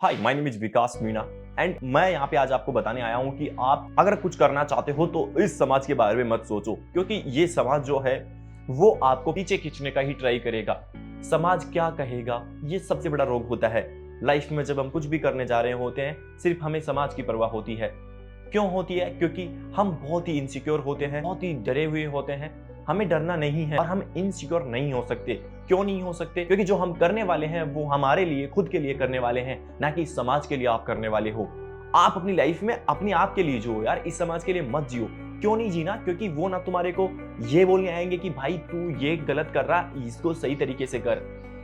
Hi my name is Vikas Meena and मैं यहाँ पे आज आपको बताने आया हूँ कि आप अगर कुछ करना चाहते हो तो इस समाज के बारे में मत सोचो, क्योंकि ये समाज जो है वो आपको पीछे खींचने का ही ट्राई करेगा। समाज क्या कहेगा, ये सबसे बड़ा रोग होता है लाइफ में। जब हम कुछ भी करने जा रहे होते हैं सिर्फ हमें समाज की परवाह होती है। क्यों होती है? क्योंकि हम बहुत ही इनसिक्योर होते हैं, बहुत ही डरे हुए होते हैं। हमें डरना नहीं है और हम इनसिक्योर नहीं हो सकते। क्यों नहीं हो सकते? क्योंकि जो हम करने वाले हैं वो हमारे लिए, खुद के लिए करने वाले हैं, ना कि समाज के लिए आप करने वाले हो। आप अपनी लाइफ में अपने आप के लिए जियो यार, इस समाज के लिए मत जियो। क्यों नहीं जीना? क्योंकि वो ना तुम्हारे को ये बोलने आएंगे कि भाई तू ये गलत कर रहा, इसको सही तरीके से कर।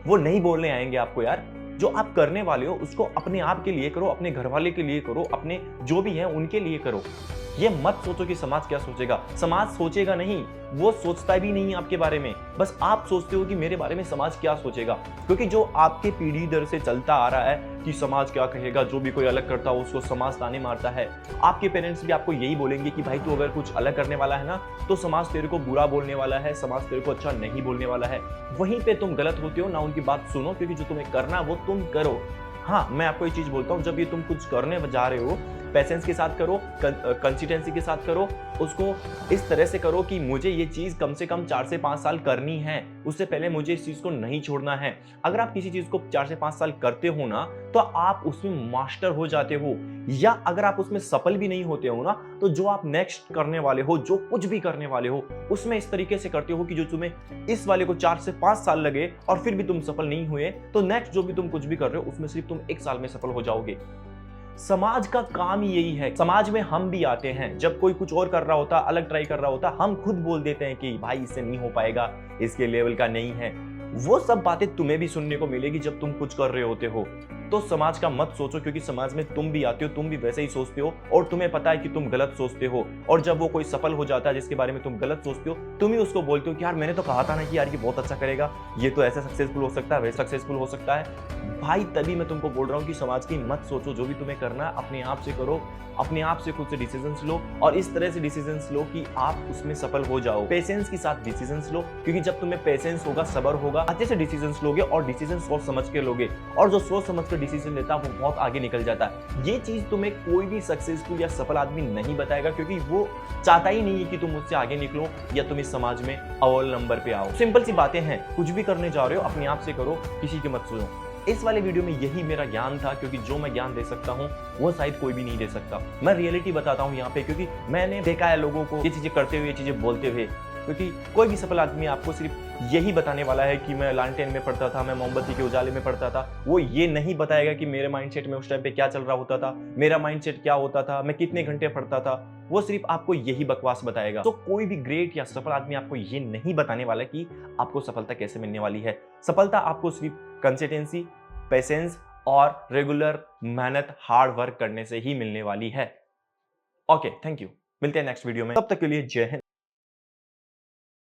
वो नहीं बोलने आएंगे आपको यार। जो आप करने वाले हो उसको अपने आप के लिए करो, अपने घर वाले के लिए करो, अपने जो भी है उनके लिए करो। ये मत सोचो कि समाज क्या सोचेगा। समाज सोचेगा नहीं, वो सोचता भी नहीं आपके बारे में। बस आप सोचते हो कि मेरे बारे में समाज क्या सोचेगा, क्योंकि जो आपके पीढ़ी दर से चलता आ रहा है कि समाज क्या कहेगा, जो भी कोई अलग करता हो उसको समाज ताने मारता है। आपके पेरेंट्स भी आपको यही बोलेंगे कि भाई तू अगर कुछ अलग करने वाला है ना तो समाज तेरे को बुरा बोलने वाला है, समाज तेरे को अच्छा नहीं बोलने वाला है। वहीं पे तुम गलत होते हो ना, उनकी बात सुनो, क्योंकि जो तुम्हें करना वो तुम करो। हाँ, मैं आपको ये चीज बोलता हूँ, जब ये तुम कुछ करने जा रहे हो पेशेंस के साथ करो, कंसिस्टेंसी के साथ करो। उसको इस तरह से करो कि मुझे ये चीज कम से कम 4 से 5 साल करनी है, उससे पहले मुझे इस चीज को नहीं छोड़ना है। अगर आप किसी चीज को 4 से 5 साल करते हो ना तो आप उसमें मास्टर हो जाते हो। या अगर आप उसमें सफल भी नहीं होते हो ना तो जो आप नेक्स्ट करने वाले हो, जो कुछ भी करने वाले हो, उसमें इस तरीके से करते हो कि जो तुम्हें इस वाले को 4 से 5 साल लगे और फिर भी तुम सफल नहीं हुए, तो नेक्स्ट जो भी तुम कुछ भी कर रहे हो उसमें सिर्फ तुम 1 साल में सफल हो जाओगे। समाज का काम ही यही है। समाज में हम भी आते हैं, जब कोई कुछ और कर रहा होता, अलग ट्राई कर रहा होता, हम खुद बोल देते हैं कि भाई इससे नहीं हो पाएगा, इसके लेवल का नहीं है। वो सब बातें तुम्हें भी सुनने को मिलेगी जब तुम कुछ कर रहे होते हो। तो समाज का मत सोचो, क्योंकि समाज में तुम भी आते हो, तुम भी वैसे ही सोचते हो और तुम्हें पता है कि तुम गलत सोचते हो। और जब वो कोई सफल हो जाता है जिसके बारे में तुम गलत सोचते हो, तुम ही उसको बोलते हो कि यार मैंने तो कहा था ना कि यार ये बहुत अच्छा करेगा, ये तो ऐसा सक्सेसफुल हो सकता है, वैसा सक्सेसफुल हो सकता है। भाई तभी मैं तुमको बोल रहा हूँ कि समाज की मत सोचो, जो भी तुम्हें करना है अपने आप से करो, अपने आप से खुद से डिसीजंस लो और इस तरह से डिसीजंस लो कि आप उसमें सफल हो जाओ। पेशेंस के साथ डिसीजंस लो, क्योंकि जब तुम्हें पेशेंस होगा, सब्र होगा, अच्छे से डिसीजंस लोगे और डिसीजन सोच समझ के लोगे, और जो सोच समझ कर डिसीजन लेता है वो बहुत आगे निकल जाता है। ये चीज तुम्हें कोई भी सक्सेसफुल या सफल आदमी नहीं बताएगा, क्योंकि वो चाहता ही नहीं है कि तुम मुझसे आगे निकलो या तुम इस समाज में अव्वल नंबर पे आओ। सिंपल सी बातें हैं, कुछ भी करने जा रहे हो अपने आप से करो, किसी की मत सुनो। इस वाले वीडियो में यही मेरा ज्ञान था, क्योंकि जो मैं ज्ञान दे सकता हूँ वो शायद कोई भी नहीं दे सकता। मैं रियलिटी बताता हूँ यहाँ पे, क्योंकि मैंने देखा है लोगों को ये चीजें करते हुए, ये चीजें बोलते हुए। क्योंकि कोई भी सफल आदमी आपको सिर्फ यही बताने वाला है कि मैं लालटेन में पढ़ता था, मैं मोमबत्ती के उजाले में पढ़ता था। वो ये नहीं बताएगा कि मेरे माइंडसेट में उस टाइम पे क्या चल रहा होता था, मेरा माइंडसेट क्या होता था, मैं कितने घंटे पढ़ता था। वो सिर्फ आपको यही बकवास बताएगा। तो कोई भी ग्रेट या सफल आदमी आपको ये नहीं बताने वाला कि आपको सफलता कैसे मिलने वाली है। सफलता आपको सिर्फ कंसिस्टेंसी, पेशेंस और रेगुलर मेहनत, हार्ड वर्क करने से ही मिलने वाली है। Okay, thank you. मिलते हैं नेक्स्ट वीडियो में, तब तक के लिए जय हिंद।